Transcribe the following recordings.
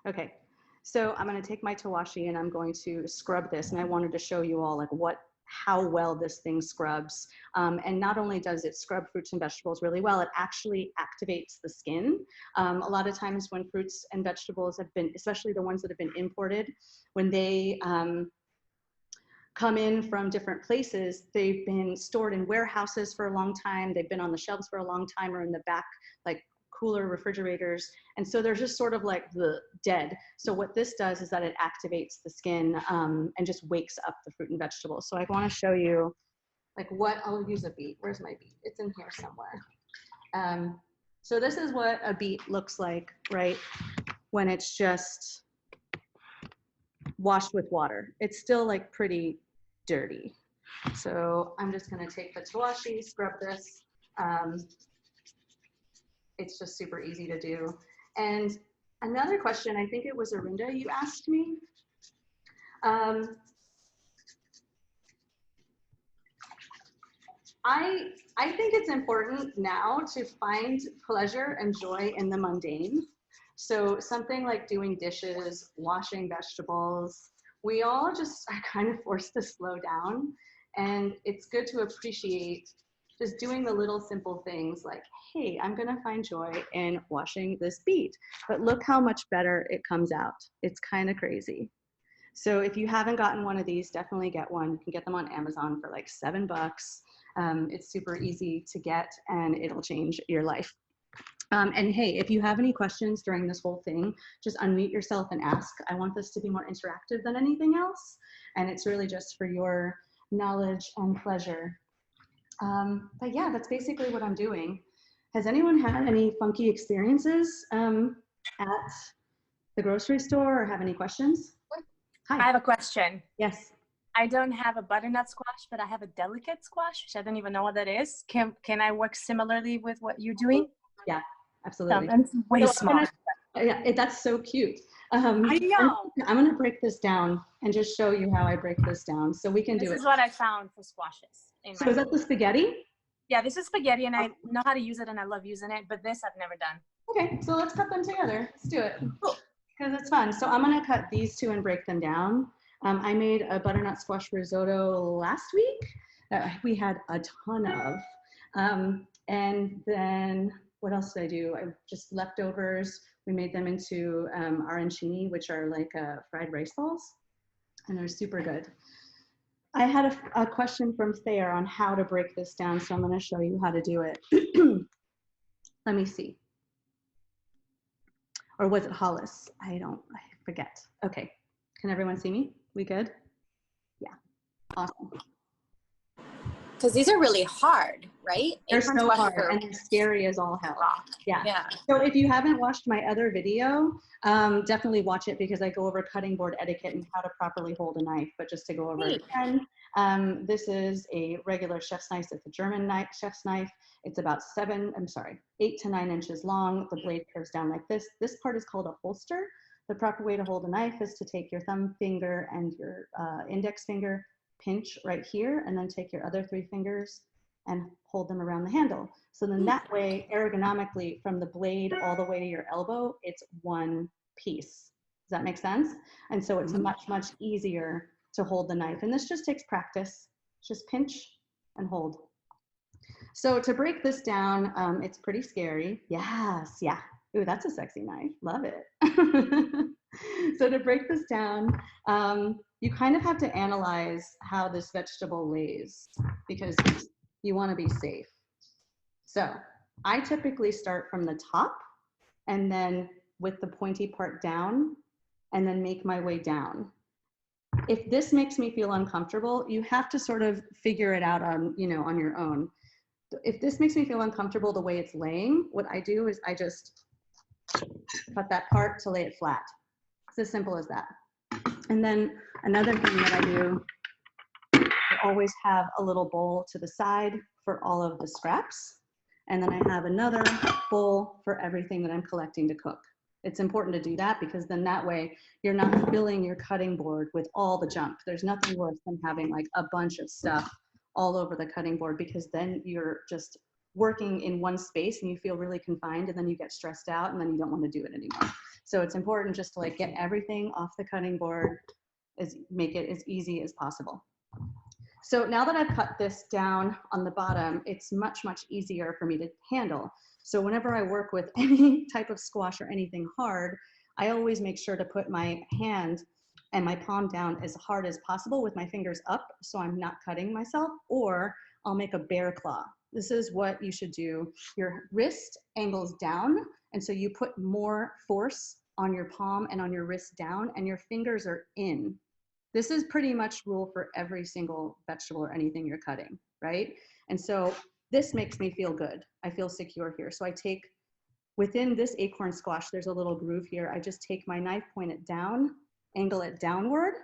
Okay, so I'm going to take my Tawashi and I'm going to scrub this, and I wanted to show you all like how well this thing scrubs. And not only does it scrub fruits and vegetables really well, it actually activates the skin. A lot of times when fruits and vegetables have been, especially the ones that have been imported, when they come in from different places, they've been stored in warehouses for a long time, they've been on the shelves for a long time, or in the back, like cooler refrigerators, and so they're just sort of like the dead. So what this does is that it activates the skin and just wakes up the fruit and vegetables. So I want to show you like what, I'll use a beet. Where's my beet? It's in here somewhere. So this is what a beet looks like, right? When it's just washed with water. It's still like pretty dirty. So I'm just going to take the Tawashi, scrub this. It's just super easy to do. And another question, I think it was Arinda you asked me. I think it's important now to find pleasure and joy in the mundane. So something like doing dishes, washing vegetables, we all just are kind of forced to slow down. And it's good to appreciate just doing the little simple things like, hey, I'm gonna find joy in washing this beet, but look how much better it comes out. It's kind of crazy. So if you haven't gotten one of these, definitely get one. You can get them on Amazon for like $7. It's super easy to get and it'll change your life. And hey, if you have any questions during this whole thing, just unmute yourself and ask. I want this to be more interactive than anything else. And it's really just for your knowledge and pleasure. But yeah, that's basically what I'm doing. Has anyone had any funky experiences at the grocery store or have any questions? Hi. I have a question. Yes. I don't have a butternut squash, but I have a delicate squash, which I don't even know what that is. Can I work similarly with what you're doing? Yeah, absolutely. It's way smaller. Yeah, that's so cute. I know. I'm gonna break this down and just show you how I break this down so we can do it. This is what I found for squashes. So is that the spaghetti? Yeah, this is spaghetti and I know how to use it and I love using it, but this I've never done. Okay, so let's cut them together. Let's do it. Because it's fun. So I'm gonna cut these two and break them down. I made a butternut squash risotto last week that we had a ton of. And then what else did I do? I just leftovers. We made them into arancini, which are like fried rice balls, and they're super good. I had a question from Thayer on how to break this down, so I'm going to show you how to do it. Let me see. Or was it Hollis? I forget. Okay. Can everyone see me? We good? Yeah. Awesome. Because these are really hard, right? They're so hard and they're scary as all hell. Yeah. So if you haven't watched my other video, definitely watch it because I go over cutting board etiquette and how to properly hold a knife. But just to go over it again, this is a regular chef's knife. It's a German chef's knife. It's about 8 to 9 inches long. The blade curves down like this. This part is called a holster. The proper way to hold a knife is to take your thumb finger and your index finger, pinch right here, and then take your other 3 fingers and hold them around the handle. So then that way, ergonomically, from the blade all the way to your elbow, it's one piece. Does that make sense? And so it's much, much easier to hold the knife. And this just takes practice. Just pinch and hold. So to break this down, it's pretty scary. Yes, yeah. Ooh, that's a sexy knife. Love it. So to break this down, you kind of have to analyze how this vegetable lays because you want to be safe. So I typically start from the top and then with the pointy part down and then make my way down. If this makes me feel uncomfortable, you have to sort of figure it out on your own. If this makes me feel uncomfortable the way it's laying, what I do is I just cut that part to lay it flat. It's as simple as that. And then another thing that I do, I always have a little bowl to the side for all of the scraps. And then I have another bowl for everything that I'm collecting to cook. It's important to do that because then that way you're not filling your cutting board with all the junk. There's nothing worse than having like a bunch of stuff all over the cutting board because then you're just working in one space and you feel really confined, and then you get stressed out and then you don't want to do it anymore. So it's important just to like get everything off the cutting board, make it as easy as possible. So now that I've cut this down on the bottom, it's much, much easier for me to handle. So whenever I work with any type of squash or anything hard, I always make sure to put my hand and my palm down as hard as possible with my fingers up so I'm not cutting myself, or I'll make a bear claw. This is what you should do. Your wrist angles down, and so you put more force on your palm and on your wrist down, and your fingers are in. This is pretty much rule for every single vegetable or anything you're cutting, right? And so this makes me feel good. I feel secure here. So I take, within this acorn squash, there's a little groove here. I just take my knife, point it down, angle it downward,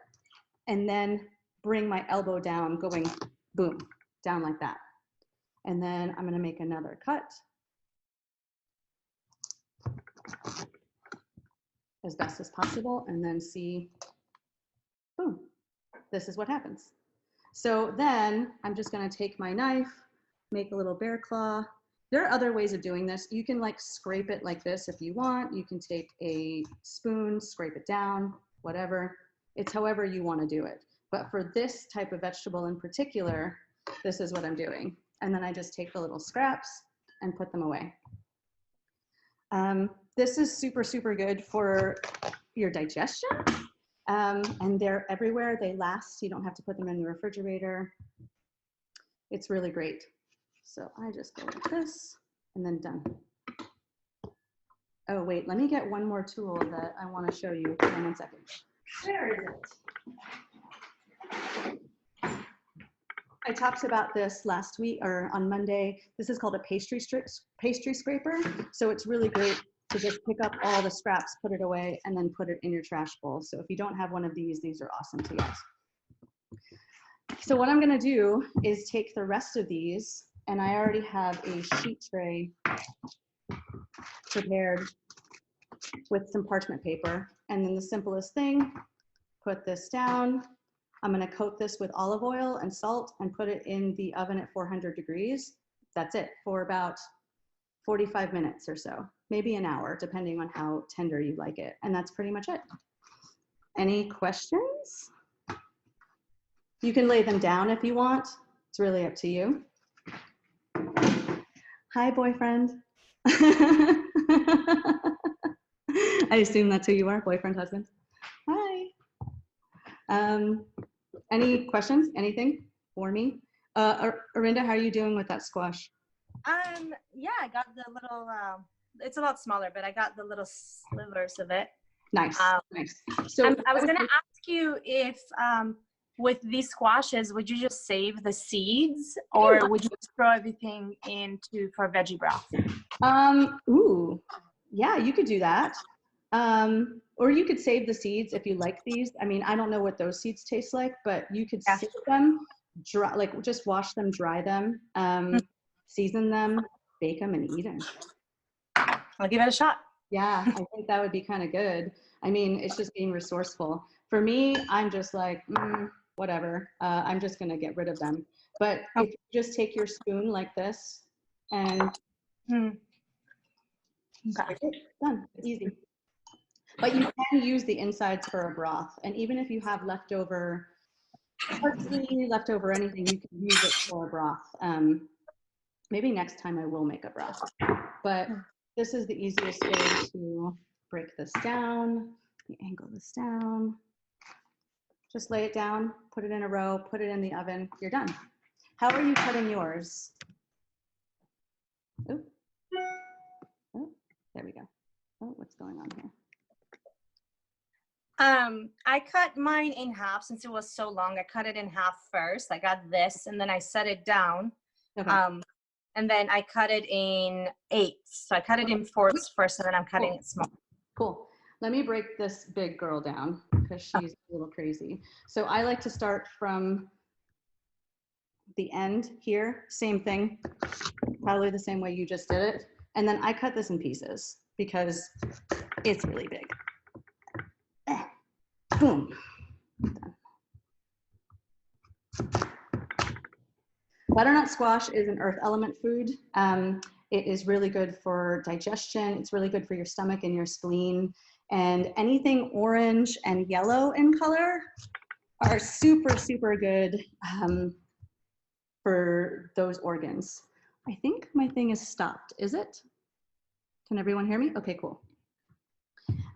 and then bring my elbow down, going boom, down like that. And then I'm gonna make another cut as best as possible, and then see, boom, this is what happens. So then I'm just gonna take my knife, make a little bear claw. There are other ways of doing this. You can like scrape it like this if you want. You can take a spoon, scrape it down, whatever. It's however you want to do it. But for this type of vegetable in particular, this is what I'm doing. And then I just take the little scraps and put them away. This is super, super good for your digestion. And they're everywhere. They last. You don't have to put them in the refrigerator. It's really great. So I just go like this and then done. Oh, wait, let me get one more tool that I want to show you. Hold on 1 second. Where is it? I talked about this last week or on Monday. This is called a pastry scraper. So it's really great to just pick up all the scraps, put it away, and then put it in your trash bowl. So if you don't have one of these are awesome to get. So what I'm gonna do is take the rest of these, and I already have a sheet tray prepared with some parchment paper. And then the simplest thing, put this down. I'm gonna coat this with olive oil and salt and put it in the oven at 400 degrees. That's it, for about 45 minutes or so, maybe an hour, depending on how tender you like it. And that's pretty much it. Any questions? You can lay them down if you want. It's really up to you. Hi, boyfriend. I assume that's who you are, boyfriend, husband. Hi. Any questions, anything for me? Arinda, how are you doing with that squash? Yeah, I got the little, it's a lot smaller, but I got the little slivers of it. Nice, nice. So I was gonna ask you if, with these squashes, would you just save the seeds, or would you just throw everything into for veggie broth? Ooh, yeah, you could do that. Or you could save the seeds if you like these. I mean, I don't know what those seeds taste like, but you could save them, dry, like just wash them, dry them, season them, bake them, and eat them. I'll give it a shot. Yeah, I think that would be kind of good. I mean, it's just being resourceful. For me, I'm just like, whatever. I'm just gonna get rid of them. But if you just take your spoon like this and Okay. done, easy. But you can use the insides for a broth. And even if you have leftover parsley, leftover anything, you can use it for a broth. Maybe next time I will make a broth. But this is the easiest way to break this down. You angle this down. Just lay it down, put it in a row, put it in the oven, you're done. How are you cutting yours? Oh, there we go. Oh, what's going on here? I cut mine in half since it was so long. I cut it in half first. I got this, and then I set it down. Okay. And then I cut it in eighths. So I cut it in fourths first, and then I'm cutting it small. Cool. Let me break this big girl down because she's a little crazy. So I like to start from the end here, same thing, probably the same way you just did it. And then I cut this in pieces because it's really big. Boom. Done. butternut squash is an earth element food. It is really good for digestion. It's really good for your stomach and your spleen. And anything orange and yellow in color are super, super good for those organs. I think my thing is stopped, is it? Can everyone hear me? Okay, cool.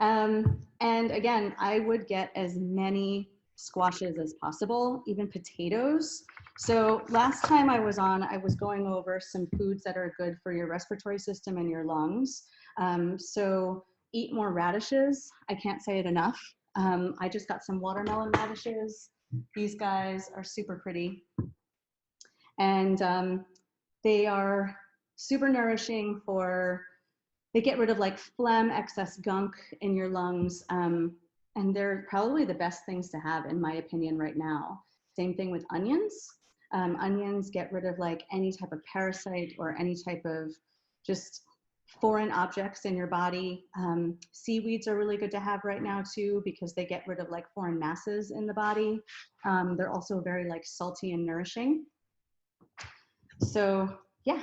And again, I would get as many squashes as possible, even potatoes. So last time I was on, I was going over some foods that are good for your respiratory system and your lungs. So eat more radishes. I can't say it enough. I just got some watermelon radishes. These guys are super pretty. And they are super nourishing they get rid of like phlegm, excess gunk in your lungs. And they're probably the best things to have, in my opinion, right now. Same thing with onions. Onions get rid of like any type of parasite or any type of just foreign objects in your body. Seaweeds are really good to have right now too, because they get rid of like foreign masses in the body. They're also very like salty and nourishing. So yeah.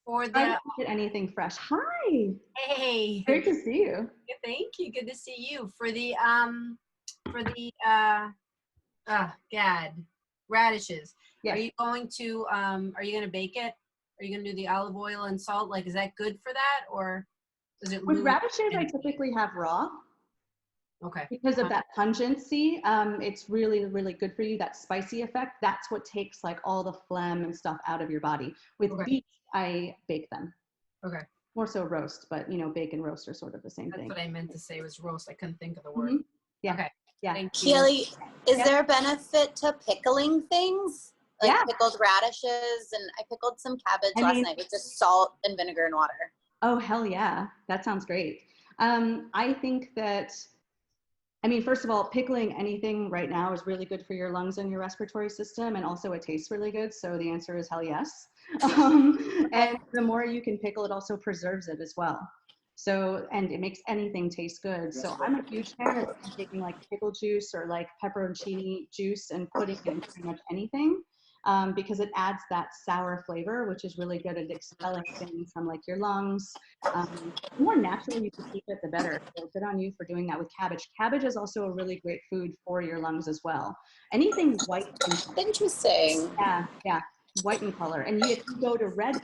For I don't get anything fresh. Hi. Hey. Great to see you. Thank you. Good to see you. For the radishes. Yes. Are you going to bake it? Are you going to do the olive oil and salt? Like, is that good for that, or does it? With radishes, I typically have raw. Okay. Because of that pungency, it's really, really good for you. That spicy effect, that's what takes like all the phlegm and stuff out of your body. With beets, I bake them. Okay. More so roast, but you know, bake and roast are sort of the same thing. That's what I meant to say was roast. I couldn't think of the word. Yeah. Okay. Yeah. Kiele, is there a benefit to pickling things? Like pickled radishes, and I pickled some cabbage last night with just salt and vinegar and water. Oh, hell yeah. That sounds great. I think that, first of all, pickling anything right now is really good for your lungs and your respiratory system, and also it tastes really good. So the answer is hell yes. And the more you can pickle, it also preserves it as well. So, and it makes anything taste good. So I'm a huge fan of taking like pickle juice or like pepperoncini juice and putting it in pretty much anything, because it adds that sour flavor, which is really good at expelling things from like your lungs. The more natural you can keep it, the better. So good on you for doing that with cabbage. Cabbage is also a really great food for your lungs as well. Anything white. Interesting. Yeah. White in color. And if you go to red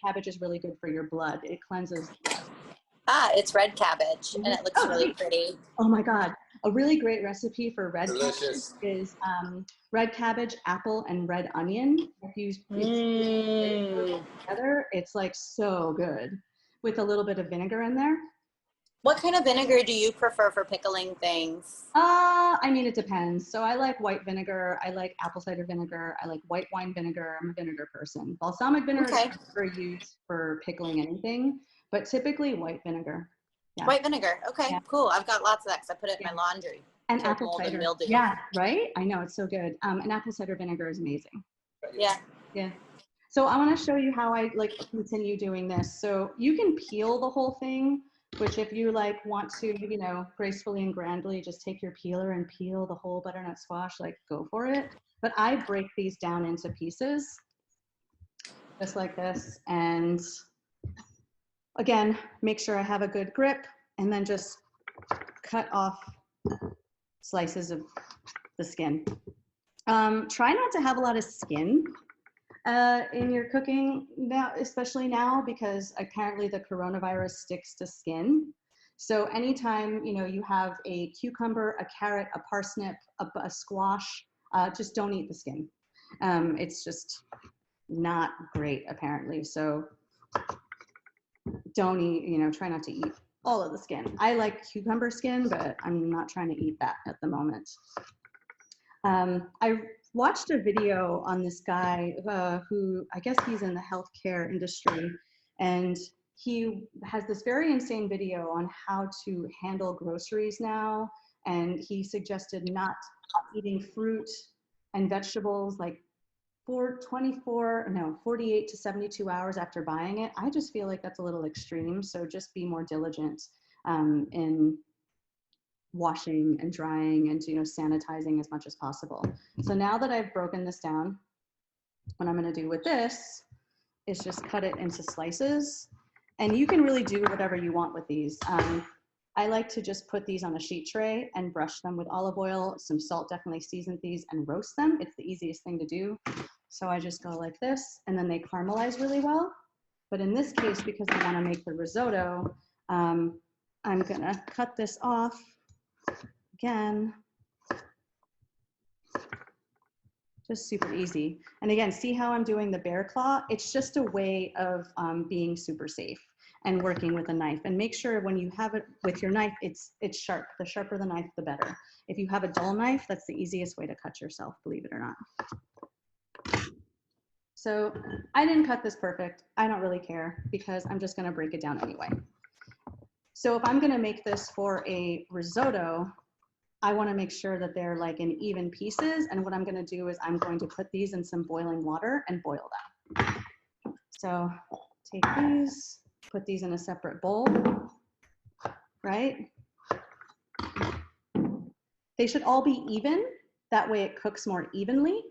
cabbage is really good for your blood. It cleanses blood. It's red cabbage, and it looks really pretty. Oh my God. A really great recipe for red cabbage is red cabbage, apple, and red onion. If you together, it's like so good with a little bit of vinegar in there. What kind of vinegar do you prefer for pickling things? It depends. So I like white vinegar. I like apple cider vinegar. I like white wine vinegar. I'm a vinegar person. Balsamic vinegar is never used for pickling anything, but typically white vinegar. Yeah. White vinegar. Okay, cool. I've got lots of that because I put it in my laundry. And apple cider. Yeah, right? I know, it's so good. And apple cider vinegar is amazing. Yeah. Yeah. So I want to show you how I continue doing this. So you can peel the whole thing, which if you want to, gracefully and grandly just take your peeler and peel the whole butternut squash, go for it. But I break these down into pieces, just like this. And again, make sure I have a good grip, and then just cut off slices of the skin. Try not to have a lot of skin in your cooking now, especially now, because apparently the coronavirus sticks to skin. So anytime you have a cucumber, a carrot, a parsnip, a squash, just don't eat the skin. It's just not great apparently. So don't eat, try not to eat all of the skin. I like cucumber skin, but I'm not trying to eat that at the moment. I watched a video on this guy who, I guess he's in the healthcare industry, and he has this very insane video on how to handle groceries now. And he suggested not eating fruit and vegetables 48 to 72 hours after buying it. I just feel like that's a little extreme. So just be more diligent in washing and drying and sanitizing as much as possible. So now that I've broken this down, what I'm gonna do with this is just cut it into slices. And you can really do whatever you want with these. I like to just put these on a sheet tray and brush them with olive oil, some salt, definitely season these, and roast them. It's the easiest thing to do. So I just go like this, and then they caramelize really well. But in this case, because I wanna make the risotto, I'm gonna cut this off again. Just super easy. And again, see how I'm doing the bear claw? It's just a way of being super safe and working with a knife. And make sure when you have it with your knife, it's sharp. The sharper the knife, the better. If you have a dull knife, that's the easiest way to cut yourself, believe it or not. So I didn't cut this perfect. I don't really care because I'm just gonna break it down anyway. So if I'm gonna make this for a risotto, I wanna make sure that they're like in even pieces. And what I'm gonna do is I'm going to put these in some boiling water and boil them. So take these, put these in a separate bowl, right? They should all be even. That way it cooks more evenly.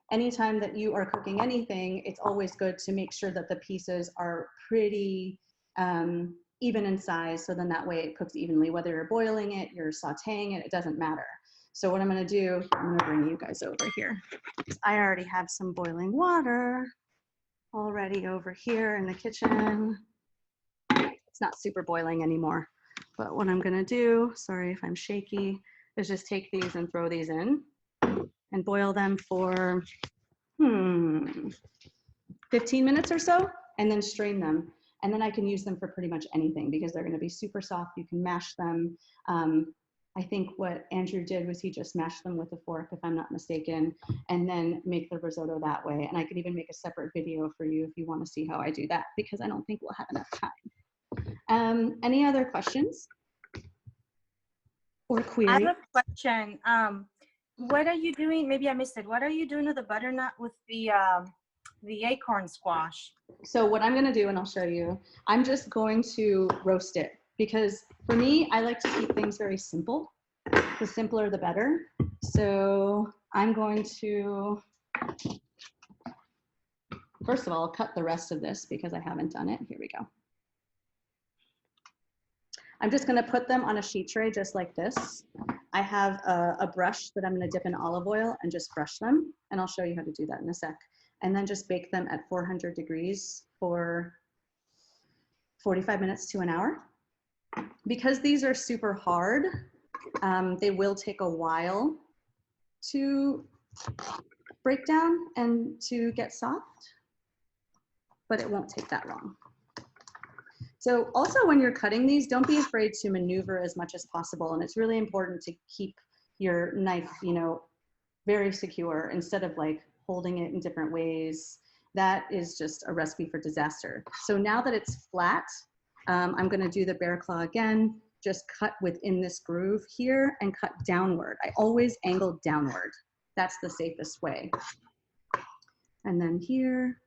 Anytime that you are cooking anything, it's always good to make sure that the pieces are pretty even in size, so then that way it cooks evenly. Whether you're boiling it, you're sauteing it, it doesn't matter. So what I'm gonna do, I'm gonna bring you guys over here. I already have some boiling water already over here in the kitchen. It's not super boiling anymore, but what I'm gonna do, sorry if I'm shaky, is just take these and throw these in and boil them for 15 minutes or so, and then strain them. And then I can use them for pretty much anything because they're gonna be super soft. You can mash them. I think what Andrew did was he just mashed them with a fork, if I'm not mistaken, and then make the risotto that way. And I could even make a separate video for you if you wanna see how I do that, because I don't think we'll have enough time. Any other questions or queries? I have a question. What are you doing? Maybe I missed it. What are you doing to the butternut with the acorn squash? So what I'm gonna do, and I'll show you, I'm just going to roast it because for me, I like to keep things very simple. The simpler, the better. So I'm going to, first of all, cut the rest of this because I haven't done it. Here we go. I'm just gonna put them on a sheet tray just like this. I have a brush that I'm gonna dip in olive oil and just brush them. And I'll show you how to do that in a sec. And then just bake them at 400 degrees for 45 minutes to an hour. Because these are super hard, they will take a while to break down and to get soft, but it won't take that long. So also when you're cutting these, don't be afraid to maneuver as much as possible. And it's really important to keep your knife, you know, very secure instead of like holding it in different ways. That is just a recipe for disaster. So now that it's flat, I'm gonna do the bear claw again, just cut within this groove here and cut downward. I always angle downward. That's the safest way. And then here,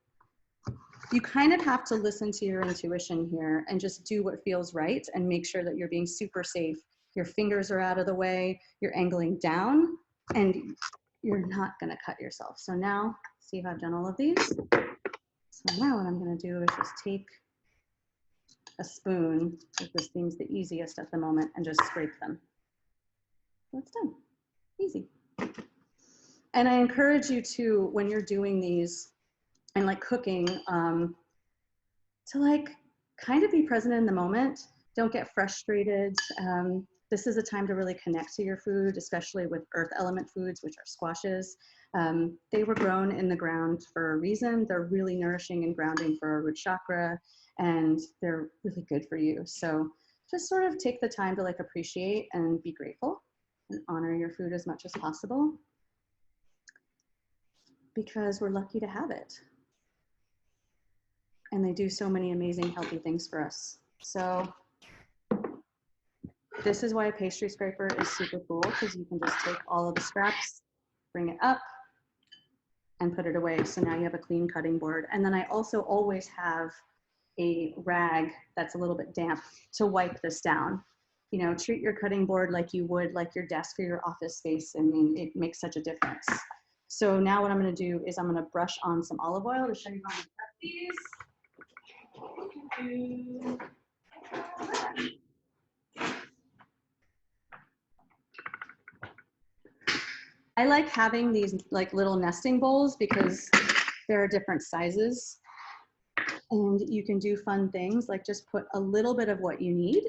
you kind of have to listen to your intuition here and just do what feels right and make sure that you're being super safe. Your fingers are out of the way, you're angling down, and you're not gonna cut yourself. So now, see how I've done all of these? So now what I'm gonna do is just take a spoon, if this seems the easiest at the moment, and just scrape them. That's done, easy. And I encourage you to, when you're doing these and like cooking, to like kind of be present in the moment. Don't get frustrated. This is a time to really connect to your food, especially with earth element foods, which are squashes. They were grown in the ground for a reason. They're really nourishing and grounding for our root chakra, and they're really good for you. So just sort of take the time to like appreciate and be grateful and honor your food as much as possible, because we're lucky to have it. And they do so many amazing healthy things for us. So this is why a pastry scraper is super cool, because you can just take all of the scraps, bring it up, and put it away. So now you have a clean cutting board. And then I also always have a rag that's a little bit damp to wipe this down. You know, treat your cutting board like you would like your desk or your office space. I mean, it makes such a difference. So now what I'm gonna do is I'm gonna brush on some olive oil to show you how to cut these. I like having these like little nesting bowls because there are different sizes and you can do fun things like just put a little bit of what you need.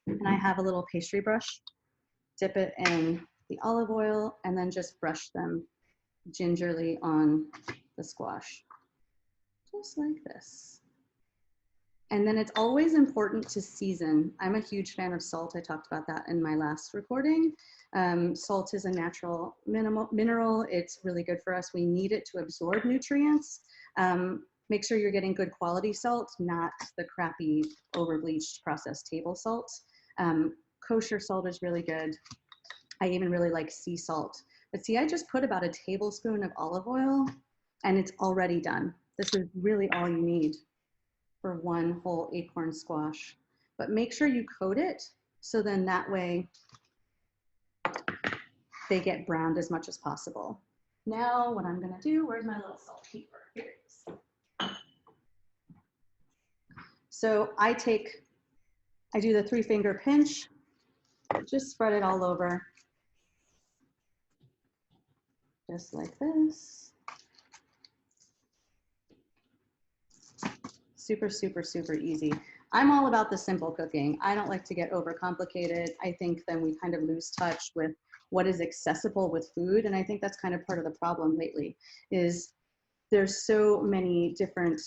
And I have a little pastry brush, dip it in the olive oil and then just brush them gingerly on the squash, just like this. And then it's always important to season. I'm a huge fan of salt. I talked about that in my last recording. Salt is a natural mineral. It's really good for us. We need it to absorb nutrients. Make sure you're getting good quality salt, not the crappy over-bleached processed table salt. Kosher salt is really good. I even really like sea salt. But see, I just put about a tablespoon of olive oil and it's already done. This is really all you need for one whole acorn squash. But make sure you coat it so then that way they get browned as much as possible. Now what I'm gonna do, where's my little salt keeper? Here it is. So I do the 3-finger pinch, just spread it all over. Just like this. Super, super, super easy. I'm all about the simple cooking. I don't like to get overcomplicated. I think then we kind of lose touch with what is accessible with food. And I think that's kind of part of the problem lately is there's so many different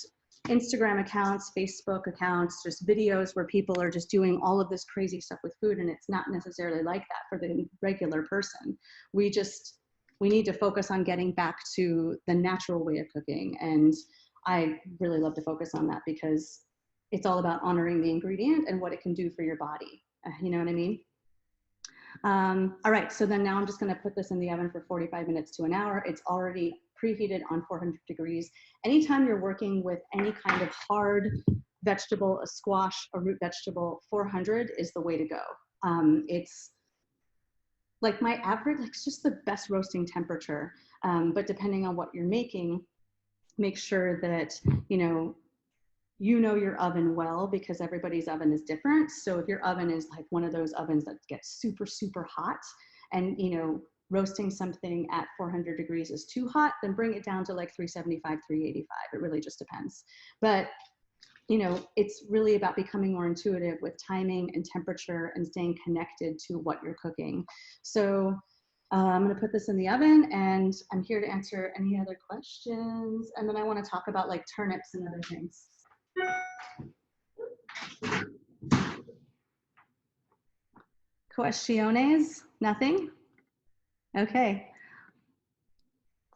Instagram accounts, Facebook accounts, just videos where people are just doing all of this crazy stuff with food. And it's not necessarily like that for the regular person. We need to focus on getting back to the natural way of cooking. And I really love to focus on that because it's all about honoring the ingredient and what it can do for your body. You know what I mean? All right, so then now I'm just gonna put this in the oven for 45 minutes to an hour. It's already preheated on 400 degrees. Anytime you're working with any kind of hard vegetable, a squash, a root vegetable, 400 is the way to go. It's like my average, like it's just the best roasting temperature. But depending on what you're making, make sure that, you know your oven well because everybody's oven is different. So if your oven is like one of those ovens that gets super, super hot and, roasting something at 400 degrees is too hot, then bring it down to like 375, 385. It really just depends. But it's really about becoming more intuitive with timing and temperature and staying connected to what you're cooking. So I'm going to put this in the oven and I'm here to answer any other questions. And then I want to talk about like turnips and other things. Questiones? Nothing? Okay.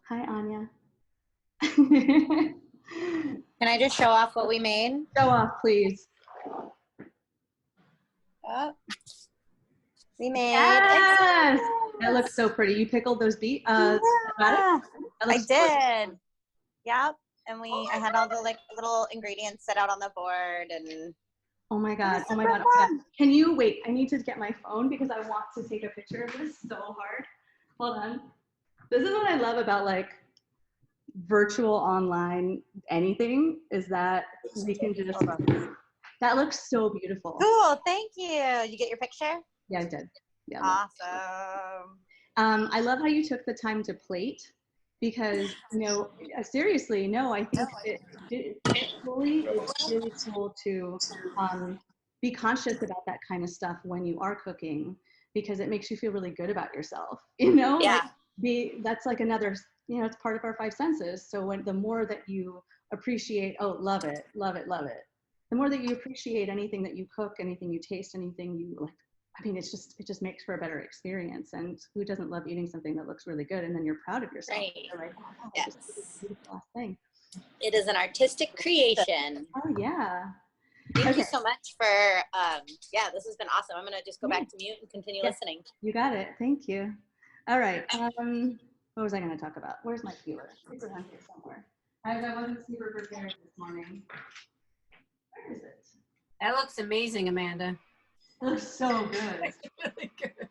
Hi, Anya. Can I just show off what we made? Show off, please. Oh, we made. Yes! That looks so pretty. You pickled those beets? Yeah, I did. Yep. And I had all the like little ingredients set out on the board and. Oh my God. Oh my God. Oh my God. Can you wait? I need to get my phone because I want to take a picture of this so hard. Hold on. This is what I love about like virtual online anything is that we can just, that looks so beautiful. Cool. Thank you. You get your picture? Yeah, I did. Yeah. Awesome. I love how you took the time to plate because, seriously, no, I think it fully is really cool to be conscious about that kind of stuff when you are cooking because it makes you feel really good about yourself, Yeah. That's like another, it's part of our 5 senses. So the more that you appreciate, love it, love it, love it. The more that you appreciate anything that you cook, anything you taste, anything you like, it just makes for a better experience. And who doesn't love eating something that looks really good and then you're proud of yourself? Right. You're like, oh, Yes. this is a beautiful thing. It is an artistic creation. Oh yeah. Thank you so much for, this has been awesome. I'm going to just go back to mute and continue listening. You got it. Thank you. All right. What was I going to talk about? Where's my peeler? It's around here somewhere. I wasn't super prepared this morning. Where is it? That looks amazing, Amanda. It looks so good. It's really good.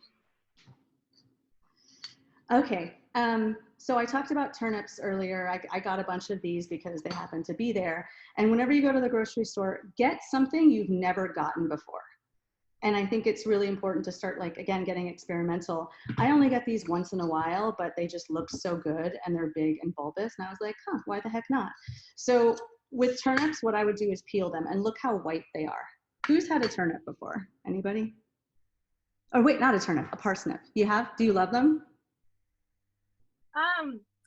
Okay. So I talked about turnips earlier. I got a bunch of these because they happen to be there. And whenever you go to the grocery store, get something you've never gotten before. And I think it's really important to start, like, again, getting experimental. I only get these once in a while, but they just look so good and they're big and bulbous. And I was like, huh, why the heck not? So with turnips, what I would do is peel them, and look how white they are. Who's had a turnip before? Anybody? Oh, wait, not a turnip, a parsnip. You have? Do you love them?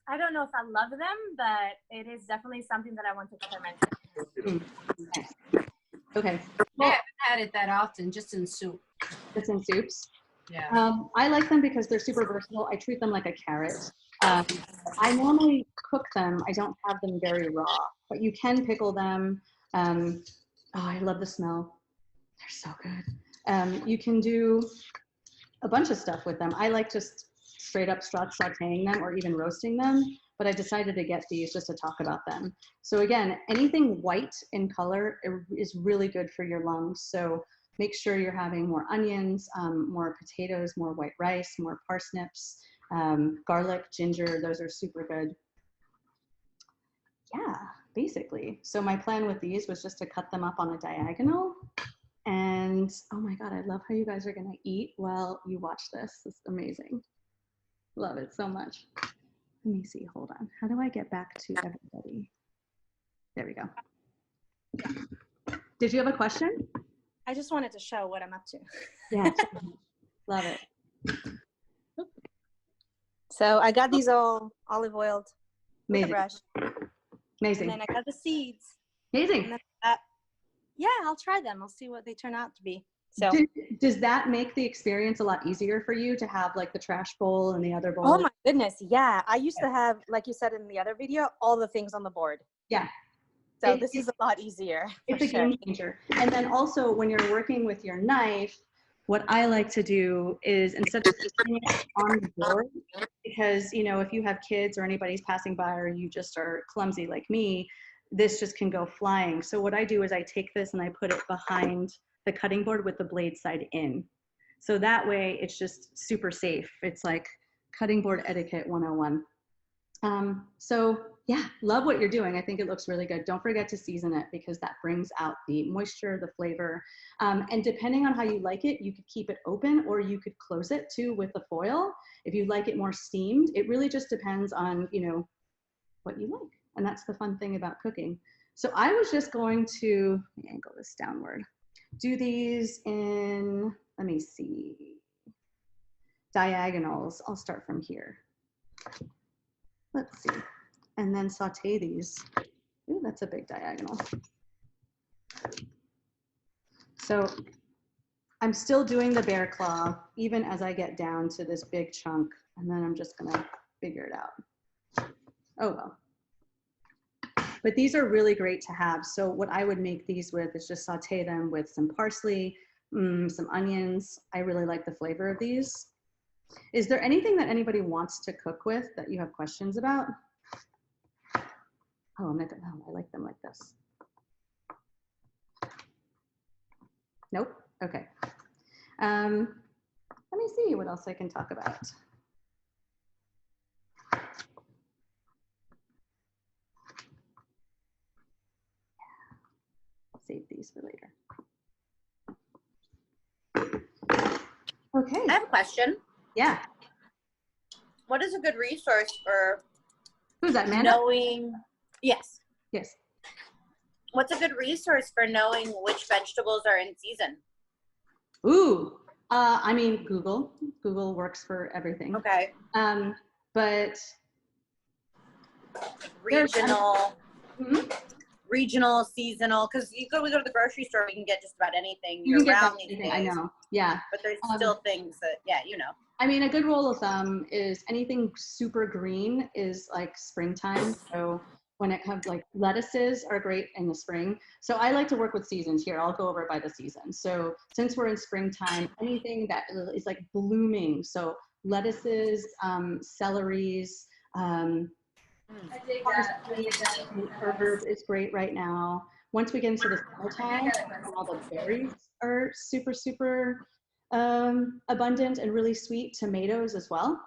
I don't know if I love them, but it is definitely something that I want to experiment with. Nice. Okay. Well, I haven't had it that often, just in soup. Just in soups? Yeah. I like them because they're super versatile. I treat them like a carrot. I normally cook them. I don't have them very raw, but you can pickle them. Oh, I love the smell. They're so good. You can do a bunch of stuff with them. I like just straight up sauteing them or even roasting them, but I decided to get these just to talk about them. So again, anything white in color is really good for your lungs. So make sure you're having more onions, more potatoes, more white rice, more parsnips, garlic, ginger. Those are super good. Yeah, basically. So my plan with these was just to cut them up on a diagonal. And oh my God, I love how you guys are gonna eat while you watch this. It's amazing. Love it so much. Let me see, hold on. How do I get back to everybody? There we go. Did you have a question? I just wanted to show what I'm up to. Yeah, love it. So I got these all olive oiled with a Amazing. brush. Amazing. And then I got the seeds. Amazing. Yeah, I'll try them. I'll see what they turn out to be. So does that make the experience a lot easier for you to have like the trash bowl and the other bowl? oh my goodness, yeah. I used to have, like you said in the other video, all the things on the board. Yeah. So this is a lot easier. It's a game changer. And then also when you're working with your knife, what I like to do is instead of putting it on the board, because you know, if you have kids or anybody's passing by or you just are clumsy like me, this just can go flying. So what I do is I take this and I put it behind the cutting board with the blade side in. So that way it's just super safe. It's like cutting board etiquette 101. So yeah, love what you're doing. I think it looks really good. Don't forget to season it because that brings out the moisture, the flavor. And depending on how you like it, you could keep it open or you could close it too with the foil. If you like it more steamed, it really just depends on, you know, what you like. And that's the fun thing about cooking. So I was just going to, let me angle this downward, do these in, let me see, diagonals. I'll start from here. Let's see. And then saute these. Ooh, that's a big diagonal. So I'm still doing the bear claw, even as I get down to this big chunk, and then I'm just gonna figure it out. Oh well. But these are really great to have. So what I would make these with is just saute them with some parsley, some onions. I really like the flavor of these. Is there anything that anybody wants to cook with that you have questions about? Oh, I like them like this. Nope, okay. Let me see what else I can talk about. Save these for later. Okay. I have a question. Yeah. What is a good resource for Who's that, Amanda? knowing? Yes. Yes. What's a good resource for knowing which vegetables are in season? Ooh, I mean, Google. Google works for everything. Okay. But regional, regional, seasonal, because we go to the grocery store, we can get just about anything year round these days. I know, yeah. But there's still things that, yeah, you know. I mean, a good rule of thumb is anything super green is like springtime. So when it comes, like lettuces are great in the spring. So I like to work with seasons here. I'll go over it by the season. So since we're in springtime, anything that is like blooming. So lettuces, celeries, herb is great right now. Once we get into the summertime, all the berries are super, super abundant and really sweet. Tomatoes as well.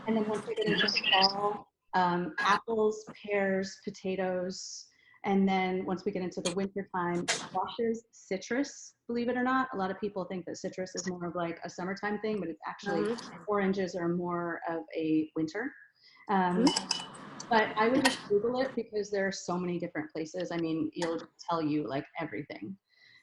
And then once we get into fall, apples, pears, potatoes. And then once we get into the winter time, squashes, citrus, believe it or not. A lot of people think that citrus is more of like a summertime thing, but it's actually oranges are more of a winter. But I would just Google it because there are so many different places. I mean, it'll tell you like everything.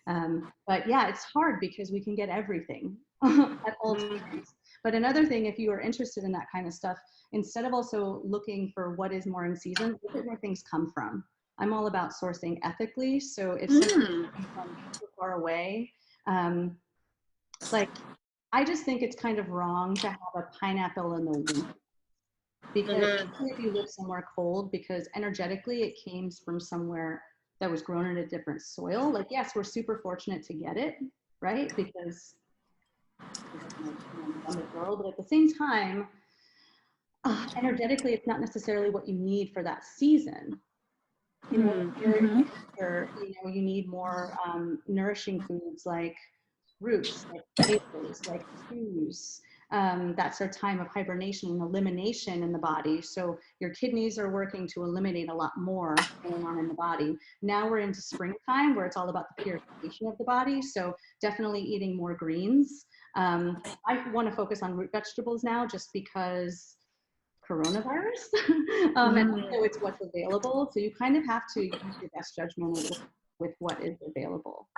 But yeah, it's hard because we can get everything at all times. But another thing, if you are interested in that kind of stuff, instead of also looking for what is more in season, look at where things come from. I'm all about sourcing ethically. So if something comes from so far away, like I just think it's kind of wrong to have a pineapple in the winter. Because if you live somewhere cold, because energetically it came from somewhere that was grown in a different soil. Like, yes, we're super fortunate to get it, right? Because in the world, but at the same time, energetically, it's not necessarily what you need for that season. You know, you need more nourishing foods like roots, like potatoes, like stews. That's our time of hibernation and elimination in the body. So your kidneys are working to eliminate a lot more going on in the body. Now we're into springtime where it's all about the purification of the body. So definitely eating more greens. I want to focus on root vegetables now just because coronavirus and so it's what's available. So you kind of have to use your best judgment with what is available.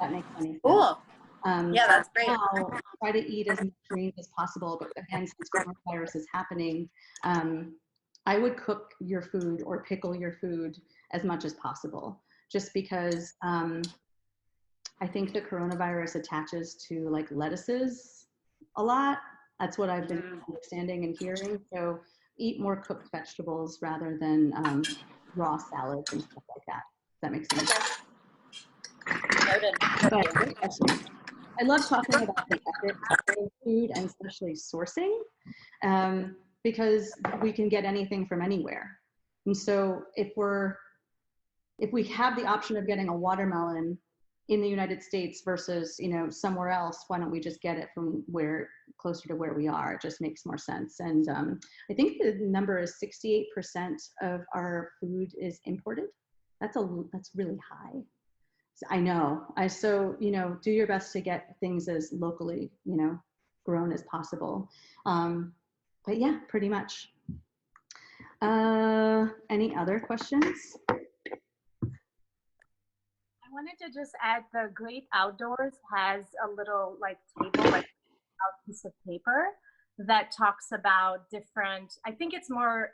That makes any sense. Cool. Yeah, that's great. Now, try to eat as much greens as possible, but again, since coronavirus is happening, I would cook your food or pickle your food as much as possible, just because I think the coronavirus attaches to like lettuces a lot. That's what I've been understanding and hearing. So eat more cooked vegetables rather than raw salads and stuff like that. Does that make sense? But, I love talking about the ethics of food and especially sourcing because we can get anything from anywhere. And so if we have the option of getting a watermelon in the United States versus, you know, somewhere else, why don't we just get it from where closer to where we are? It just makes more sense. And I think the number is 68% of our food is imported. That's really high. I know. So, you know, do your best to get things as locally, you know, grown as possible. But yeah, pretty much. Any other questions? I wanted to just add the Great Outdoors has a little like table, like a piece of paper that talks about different, I think it's more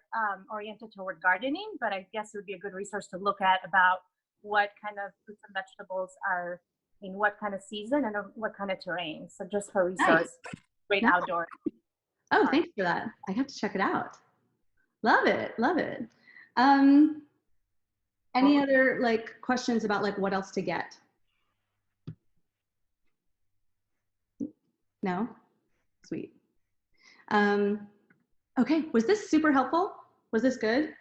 oriented toward gardening, but I guess it would be a good resource to look at about what kind of fruits and vegetables are in what kind of season and what kind of terrain. So just for resource, nice. Great Outdoors. Oh, thanks for that. I have to check it out. Love it, love it. Any other like questions about like what else to get? No? Sweet. Okay, was this super helpful? Was this good?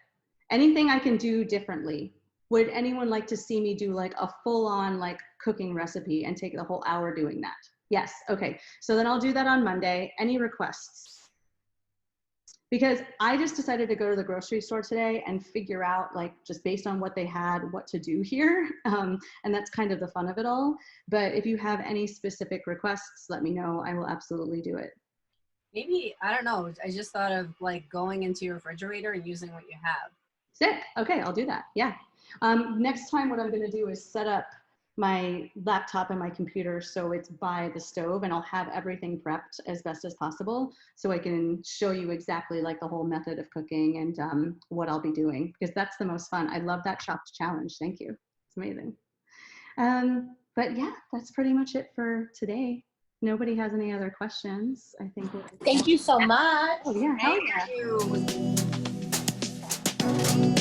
Anything I can do differently? Would anyone like to see me do like a full-on like cooking recipe and take the whole hour doing that? Yes, okay. So then I'll do that on Monday. Any requests? Because I just decided to go to the grocery store today and figure out like just based on what they had, what to do here. And that's kind of the fun of it all. But if you have any specific requests, let me know. I will absolutely do it. Maybe, I don't know. I just thought of like going into your refrigerator and using what you have. Sick. Okay, I'll do that. Yeah. Next time what I'm going to do is set up my laptop and my computer so it's by the stove, and I'll have everything prepped as best as possible so I can show you exactly like the whole method of cooking and what I'll be doing, because that's the most fun. I love that chopped challenge. Thank you. It's amazing. But yeah, that's pretty much it for today. Nobody has any other questions. I think thank you so much. Oh yeah, hell yeah. Thank you.